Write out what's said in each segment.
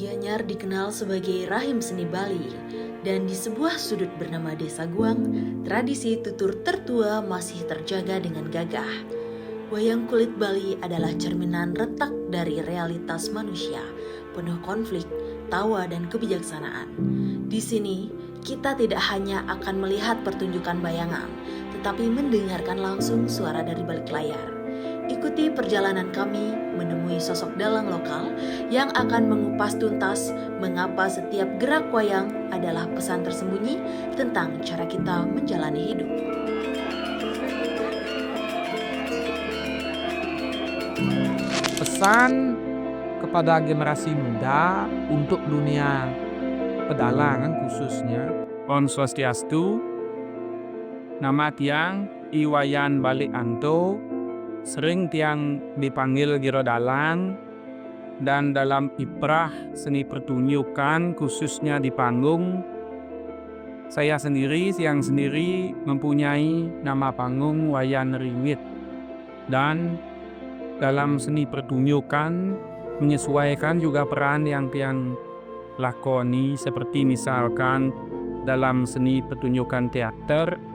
Gianyar dikenal sebagai rahim seni Bali, dan di sebuah sudut bernama Desa Guang, tradisi tutur tertua masih terjaga dengan gagah. Wayang kulit Bali adalah cerminan retak dari realitas manusia, penuh konflik, tawa, dan kebijaksanaan. Di sini, kita tidak hanya akan melihat pertunjukan bayangan, tetapi mendengarkan langsung suara dari balik layar. Ikuti perjalanan kami menemui sosok dalang lokal yang akan mengupas tuntas mengapa setiap gerak wayang adalah pesan tersembunyi tentang cara kita menjalani hidup. Pesan kepada generasi muda untuk dunia pedalangan khususnya. Om Swastiastu. Nama tiang Iwayan Balik Anto. Sering tiang dipanggil Giro Dalang, dan dalam iprah seni pertunjukan khususnya di panggung, saya sendiri mempunyai nama panggung Wayan Ringit, dan dalam seni pertunjukan menyesuaikan juga peran yang tiang lakoni, seperti misalkan dalam seni pertunjukan teater.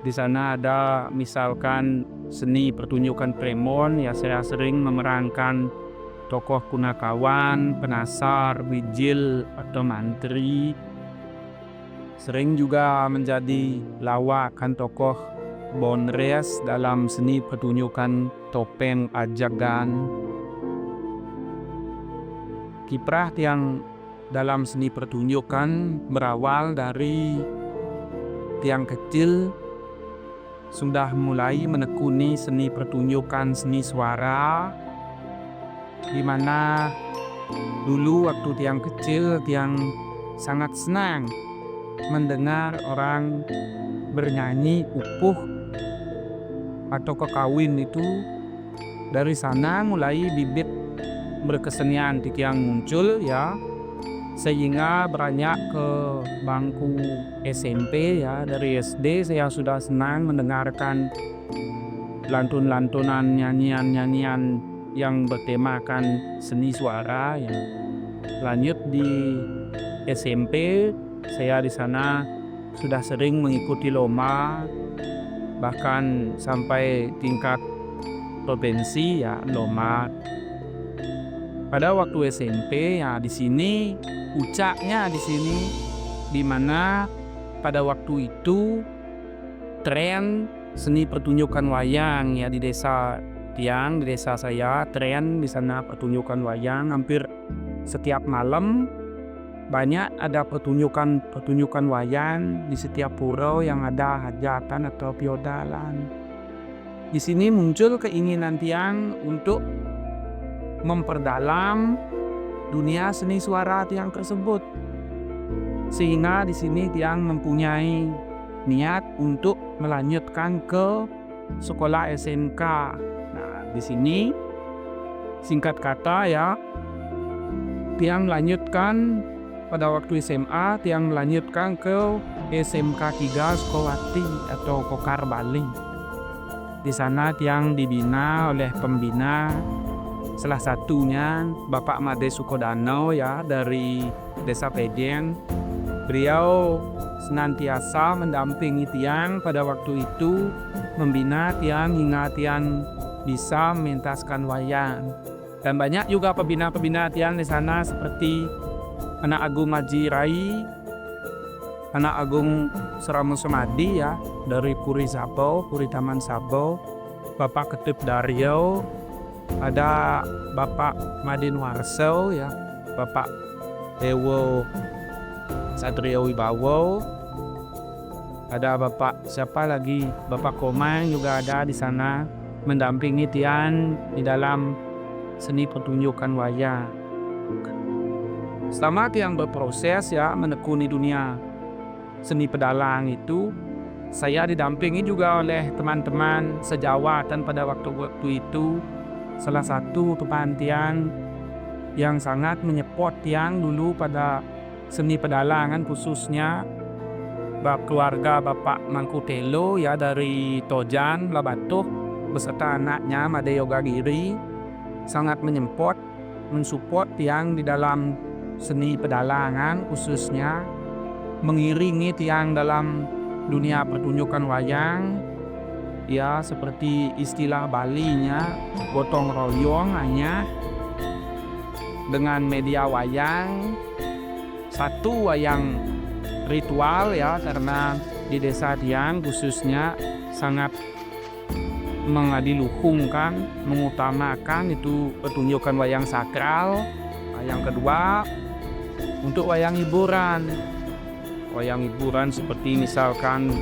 Di sana ada misalkan seni pertunjukan Premon, ya saya sering memerankan tokoh punakawan, penasar, bijil, atau mantri. Sering juga menjadi lawakan tokoh Bonres dalam seni pertunjukan topeng ajagan. Kiprah tiang dalam seni pertunjukan berawal dari tiang kecil sudah mulai menekuni seni pertunjukan seni suara, di mana dulu waktu tiang kecil tiang sangat senang mendengar orang bernyanyi upuh atau kekawin itu. Dari sana mulai bibit berkesenian di tiang muncul, ya, sehingga beranjak ke bangku SMP, ya. Dari SD saya sudah senang mendengarkan lantun-lantunan, nyanyian-nyanyian yang bertemakan seni suara, ya. Lanjut di SMP, saya di sana sudah sering mengikuti lomba, bahkan sampai tingkat provinsi, ya, lomba. Pada waktu SMP, ya, di sini puncaknya di sini, di mana pada waktu itu tren seni pertunjukan wayang, ya, di desa tiang, di desa saya, tren di sana pertunjukan wayang hampir setiap malam. Banyak ada pertunjukan wayang di setiap pura yang ada hajatan atau piodalan. Di sini muncul keinginan tiang untuk memperdalam dunia seni suara tiang tersebut, sehingga di sini tiang mempunyai niat untuk melanjutkan ke sekolah SMK. Nah, di sini singkat kata, ya, tiang melanjutkan pada waktu SMA, tiang melanjutkan ke SMK 3 Sukowati atau Kokar Bali. Di sana tiang dibina oleh pembina, salah satunya Bapak Made Sukodano, ya, dari Desa Pejeng. Beliau senantiasa mendampingi tiang pada waktu itu, membina tiang hingga tiang bisa mengentaskan wayang. Dan banyak juga pembina-pembina tiang di sana seperti Anak Agung Haji Rai, Anak Agung Seramu Semadi, ya, dari Puri Sabo, Puri Taman Sabo, Bapak Ketip Daryo, ada Bapak Madin Warso, ya, Bapak Dewo Satrio Wibawo, ada Bapak siapa lagi, Bapak Komang juga ada di sana mendampingi tiang di dalam seni pertunjukan wayang. Selama tiang berproses, ya, menekuni dunia seni pedalang itu, saya didampingi juga oleh teman-teman sejawatan pada waktu itu. Salah satu teman tiang yang sangat menyepot tiang dulu pada seni pedalangan, khususnya keluarga Bapak Mangkutelo, ya, dari Tojan, Labatuh, beserta anaknya Made Yoga Giri, sangat menyempot, mensupport tiang di dalam seni pedalangan khususnya mengiringi tiang dalam dunia pertunjukan wayang, ya seperti istilah Balinya gotong royong hanya dengan media wayang, satu wayang ritual ya, karena di desa Tiang khususnya sangat mengadiluhungkan, mengutamakan itu pertunjukan wayang sakral. Yang kedua untuk wayang hiburan. Wayang hiburan seperti misalkan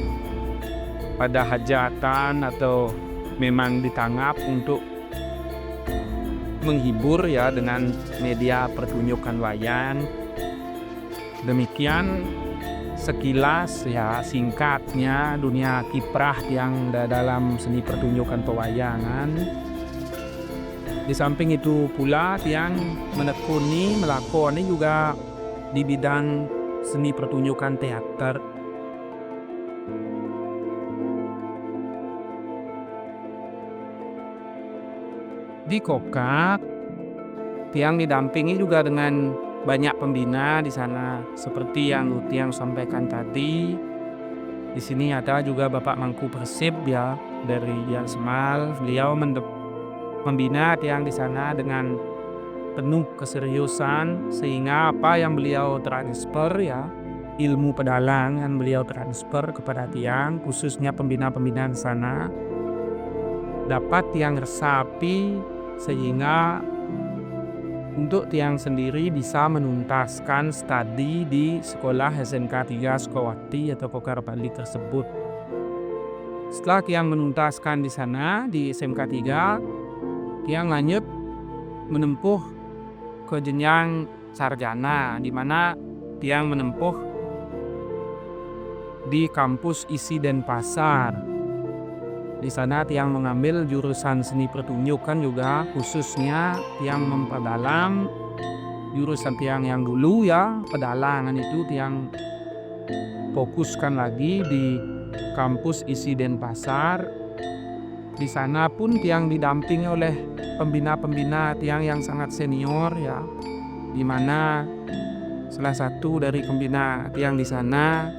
pada hajatan atau memang ditanggap untuk menghibur ya dengan media pertunjukan wayang. Demikian sekilas ya singkatnya dunia kiprah yang dalam seni pertunjukan pewayangan. Di samping itu pula Tiang menekuni, melakoni juga di bidang seni pertunjukan teater. Di Kokak, Tiang didampingi juga dengan banyak pembina di sana, seperti yang Tiang sampaikan tadi. Di sini ada juga Bapak Mangku Persib ya dari Dian Semal. Beliau membina Tiang di sana dengan penuh keseriusan, sehingga apa yang beliau transfer ya, ilmu pedalangan beliau transfer kepada Tiang, khususnya pembina-pembina di sana, dapat Tiang resapi sehingga untuk Tiang sendiri bisa menuntaskan studi di sekolah SMK 3 Sukawati atau Kokar Bali tersebut. Setelah Tiang menuntaskan di sana di SMK 3, Tiang lanjut menempuh ke jenjang sarjana, di mana Tiang menempuh di kampus ISI Denpasar. Di sana Tiang mengambil jurusan seni pertunjukan juga, khususnya Tiang memperdalam jurusan Tiang yang dulu ya, pedalangan itu Tiang fokuskan lagi di kampus ISI Denpasar. Di sana pun Tiang didampingi oleh pembina-pembina Tiang yang sangat senior ya, di mana salah satu dari pembina Tiang di sana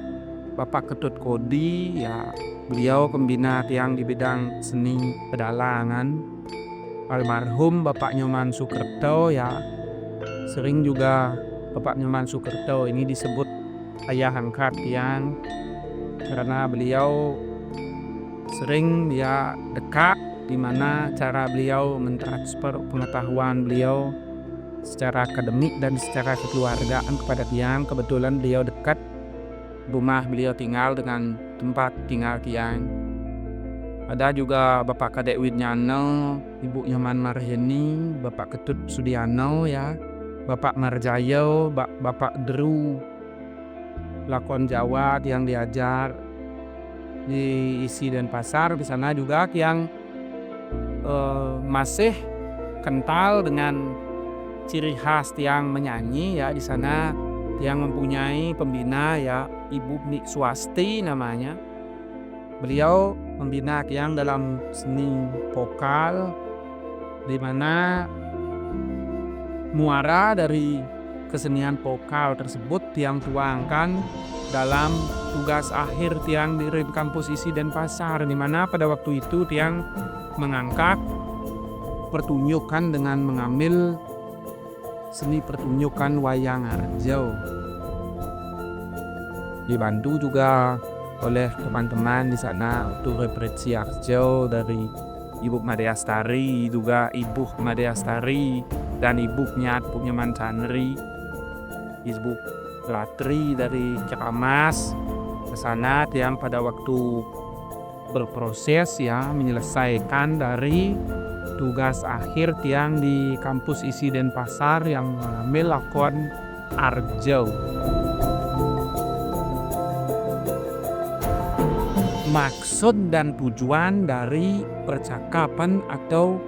Bapak Ketut Kodi ya, beliau pembina Tiang di bidang seni pedalangan. Almarhum Bapak Nyoman Sukerto ya, sering juga Bapak Nyoman Sukerto ini disebut ayah angkat Tiang karena beliau sering ya dekat, di mana cara beliau mentransfer pengetahuan beliau secara akademik dan secara kekeluargaan kepada Tiang. Kebetulan beliau dekat rumah beliau tinggal dengan tempat tinggal Tiang. Ada juga Bapak Kadek Widnyano, Ibu Nyoman Marheni, Bapak Ketut Sudiano ya, Bapak Marjayo, Bapak Drew lakon Jawa yang diajar di ISI Denpasar. Di sana juga yang masih kental dengan ciri khas Tiang menyanyi ya. Di sana Tiang mempunyai pembina ya, Ibu Nik Swasti namanya. Beliau membina Tiang dalam seni vokal, di mana muara dari kesenian vokal tersebut Tiang tuangkan dalam tugas akhir Tiang di kampus ISI Denpasar, di mana pada waktu itu Tiang mengangkat pertunjukan dengan mengambil seni pertunjukan wayang arjau. Dibantu juga oleh teman-teman di sana untuk represi arjau dari Ibu Madeastari, juga Ibu Madeastari dan Ibunya Nyoman Chandri, Ibu Latri dari Cekamas. Ke sana Tiang pada waktu berproses ya, menyelesaikan dari tugas akhir Tiang di kampus ISI Denpasar yang mengambil lakon arjau. Maksud dan tujuan dari percakapan atau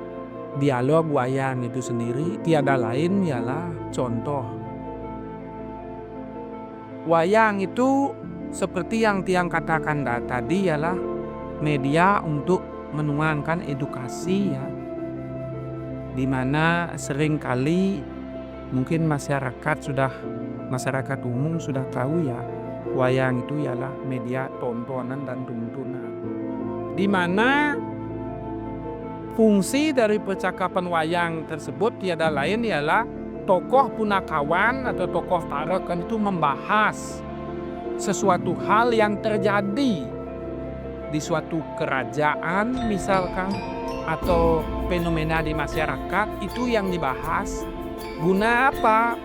dialog wayang itu sendiri tiada lain ialah contoh. Wayang itu seperti yang Tiang katakan tadi ialah media untuk menuangkan edukasi ya, dimana seringkali Mungkin masyarakat umum sudah tahu ya, wayang itu ialah media tontonan dan tuntunan. Di mana fungsi dari percakapan wayang tersebut tiada lain ialah tokoh punakawan atau tokoh tarekan itu membahas sesuatu hal yang terjadi di suatu kerajaan misalkan, atau fenomena di masyarakat itu yang dibahas. Guna apa?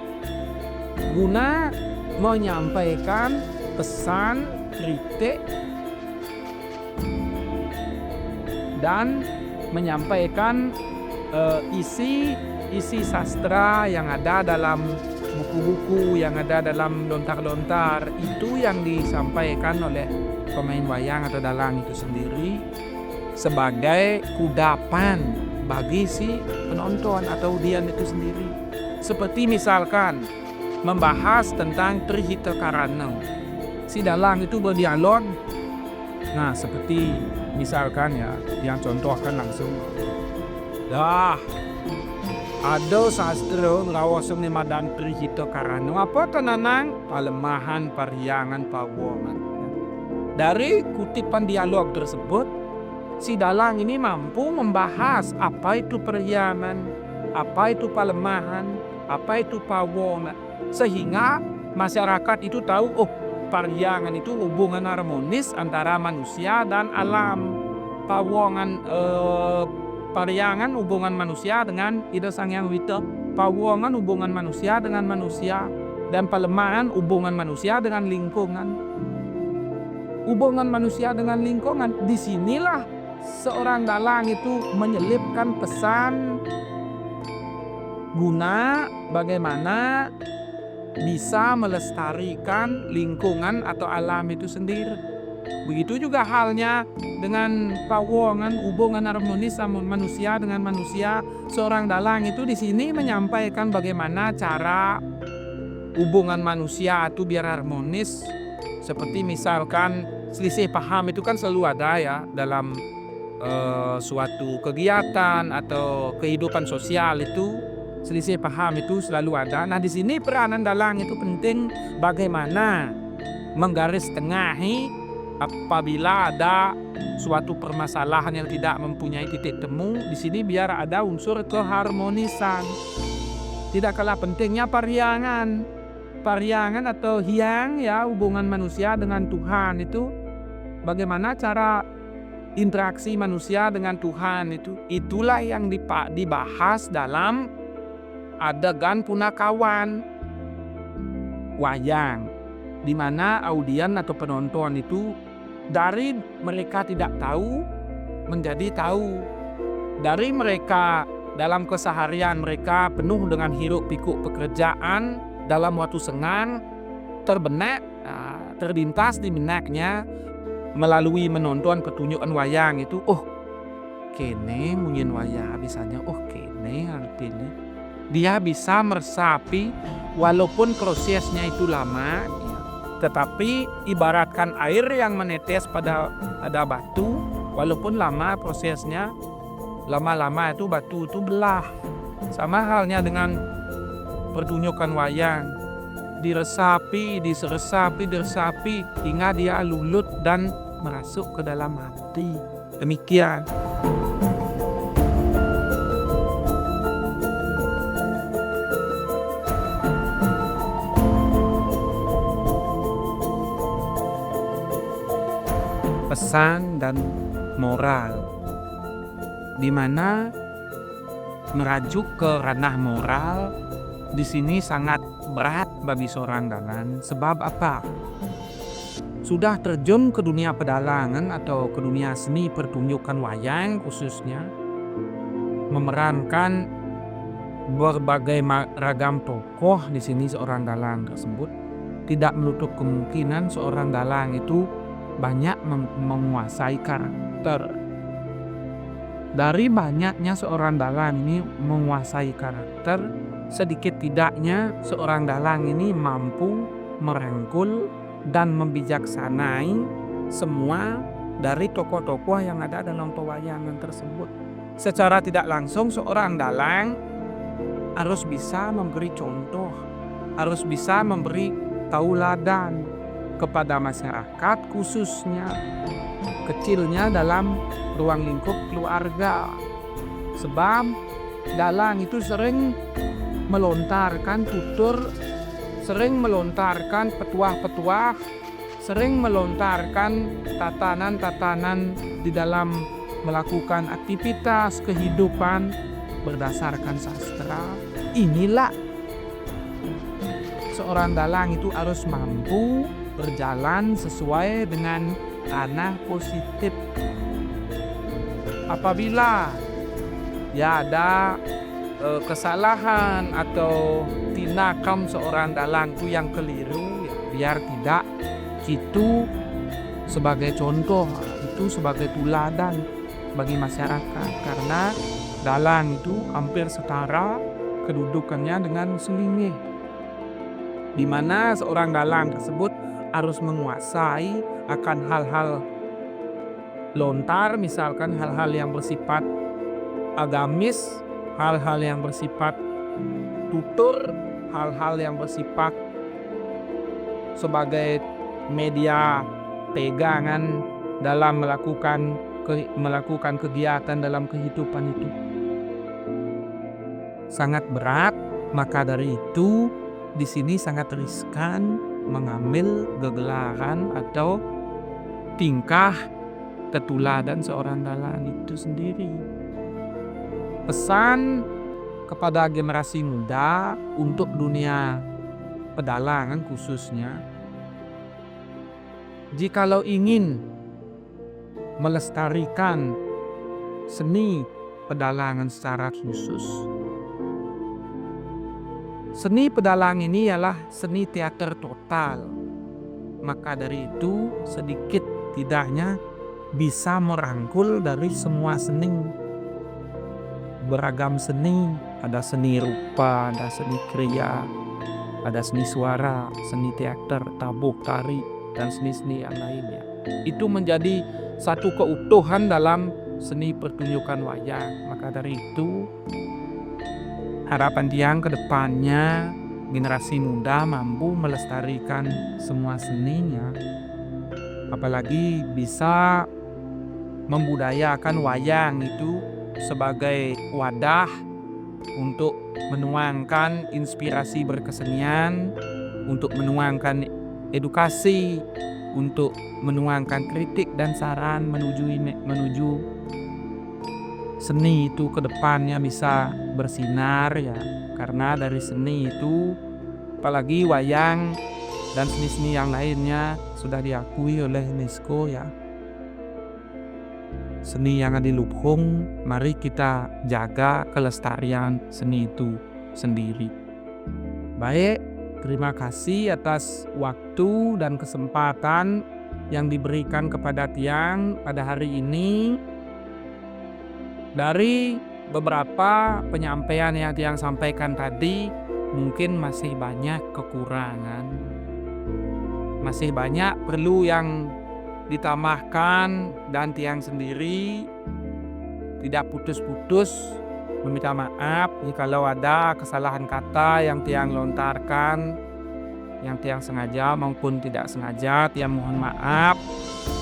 Guna menyampaikan pesan, kritik, dan menyampaikan isi sastra yang ada dalam buku-buku, yang ada dalam lontar-lontar. Itu yang disampaikan oleh pemain wayang atau dalang itu sendiri sebagai kudapan bagi si penonton atau audiens itu sendiri. Seperti misalkan membahas tentang Trihita Karana, si dalang itu berdialog. Nah, seperti misalkan ya, yang contohkan langsung, ada sastra ngrawaseng ni madan Trihita Karana apa tenanang palemahan pariangan pawongan. Dari kutipan dialog tersebut, si dalang ini mampu membahas apa itu periangan, apa itu palemahan, apa itu pawongan, sehingga masyarakat itu tahu, oh, pariangan itu hubungan harmonis antara manusia dan alam. Pariangan hubungan manusia dengan Ida Sang Hyang Widi, pawongan hubungan manusia dengan manusia, dan palemahan hubungan manusia dengan lingkungan. Hubungan manusia dengan lingkungan, disinilah seorang dalang itu menyelipkan pesan guna bagaimana bisa melestarikan lingkungan atau alam itu sendiri. Begitu juga halnya dengan pawongan, hubungan harmonis manusia dengan manusia. Seorang dalang itu di sini menyampaikan bagaimana cara hubungan manusia itu biar harmonis. Seperti misalkan selisih paham itu kan selalu ada ya dalam suatu kegiatan atau kehidupan sosial itu. Selisih paham itu selalu ada. Nah, di sini peranan dalang itu penting bagaimana menggaris tengahi apabila ada suatu permasalahan yang tidak mempunyai titik temu. Di sini biar ada unsur keharmonisan. Tidak kalah pentingnya pariangan atau hyang ya, hubungan manusia dengan Tuhan itu. Bagaimana cara interaksi manusia dengan Tuhan itu. Itulah yang dibahas dalam adegan punakawan wayang, di mana audiens atau penonton itu dari mereka tidak tahu menjadi tahu. Dari mereka dalam keseharian mereka penuh dengan hiruk pikuk pekerjaan, dalam waktu senang terlintas di benaknya melalui menonton pertunjukan wayang itu, oh kene munyin wayang bisanya, oh kene artinya. Dia bisa meresapi walaupun prosesnya itu lama, ya, tetapi ibaratkan air yang menetes pada batu, walaupun lama prosesnya, lama-lama itu batu itu belah. Sama halnya dengan pertunjukan wayang, diresapi hingga dia lulut dan merasuk ke dalam hati. Demikian. Pesan dan moral, di mana merajuk ke ranah moral di sini sangat berat bagi seorang dalang. Sebab apa? Sudah terjun ke dunia pedalangan atau ke dunia seni pertunjukan wayang khususnya, memerankan berbagai ragam tokoh. Di sini seorang dalang tersebut tidak menutup kemungkinan seorang dalang itu banyak menguasai karakter. Dari banyaknya seorang dalang ini menguasai karakter, sedikit tidaknya seorang dalang ini mampu merangkul dan membijaksanai semua dari tokoh-tokoh yang ada dalam pewayangan tersebut. Secara tidak langsung seorang dalang harus bisa memberi contoh, harus bisa memberi tauladan kepada masyarakat, khususnya kecilnya dalam ruang lingkup keluarga. Sebab dalang itu sering melontarkan tutur, sering melontarkan petuah-petuah, sering melontarkan tatanan-tatanan di dalam melakukan aktivitas kehidupan berdasarkan sastra. Inilah seorang dalang itu harus mampu berjalan sesuai dengan ranah positif. Apabila ada kesalahan atau tindakan seorang dalang itu yang keliru, biar tidak itu sebagai contoh, itu sebagai tuladan bagi masyarakat, karena dalang itu hampir setara kedudukannya dengan selingih, di mana seorang dalang tersebut harus menguasai akan hal-hal lontar, misalkan hal-hal yang bersifat agamis, hal-hal yang bersifat tutur, hal-hal yang bersifat sebagai media pegangan dalam melakukan kegiatan dalam kehidupan itu. Sangat berat, maka dari itu di sini sangat riskan mengambil gegelaran atau tingkah ketuladan seorang dalang itu sendiri. Pesan kepada generasi muda untuk dunia pedalangan khususnya, jikalau ingin melestarikan seni pedalangan secara khusus, seni pedalangan ini ialah seni teater total. Maka dari itu sedikit tidaknya bisa merangkul dari semua seni. Beragam seni, ada seni rupa, ada seni kriya, ada seni suara, seni teater, tabuk, tari, dan seni-seni yang lainnya. Itu menjadi satu keutuhan dalam seni pertunjukan wayang. Maka dari itu harapan tiang ke depannya generasi muda mampu melestarikan semua seninya, apalagi bisa membudayakan wayang itu sebagai wadah untuk menuangkan inspirasi berkesenian, untuk menuangkan edukasi, untuk menuangkan kritik dan saran menuju seni itu ke depannya bisa bersinar ya. Karena dari seni itu, apalagi wayang dan seni-seni yang lainnya sudah diakui oleh UNESCO ya. Seni yang adiluhung, mari kita jaga kelestarian seni itu sendiri. Baik, terima kasih atas waktu dan kesempatan yang diberikan kepada tiang pada hari ini. Dari beberapa penyampaian yang tiang sampaikan tadi, mungkin masih banyak kekurangan, masih banyak perlu yang ditambahkan, dan tiang sendiri tidak putus-putus meminta maaf jikalau ada kesalahan kata yang tiang lontarkan, yang tiang sengaja maupun tidak sengaja. Tiang mohon maaf.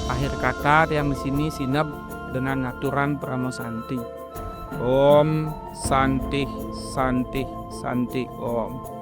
Akhir kata tiang di sini sinep dengan aturan Pramo Santi. Om Santi Santi Santi Om.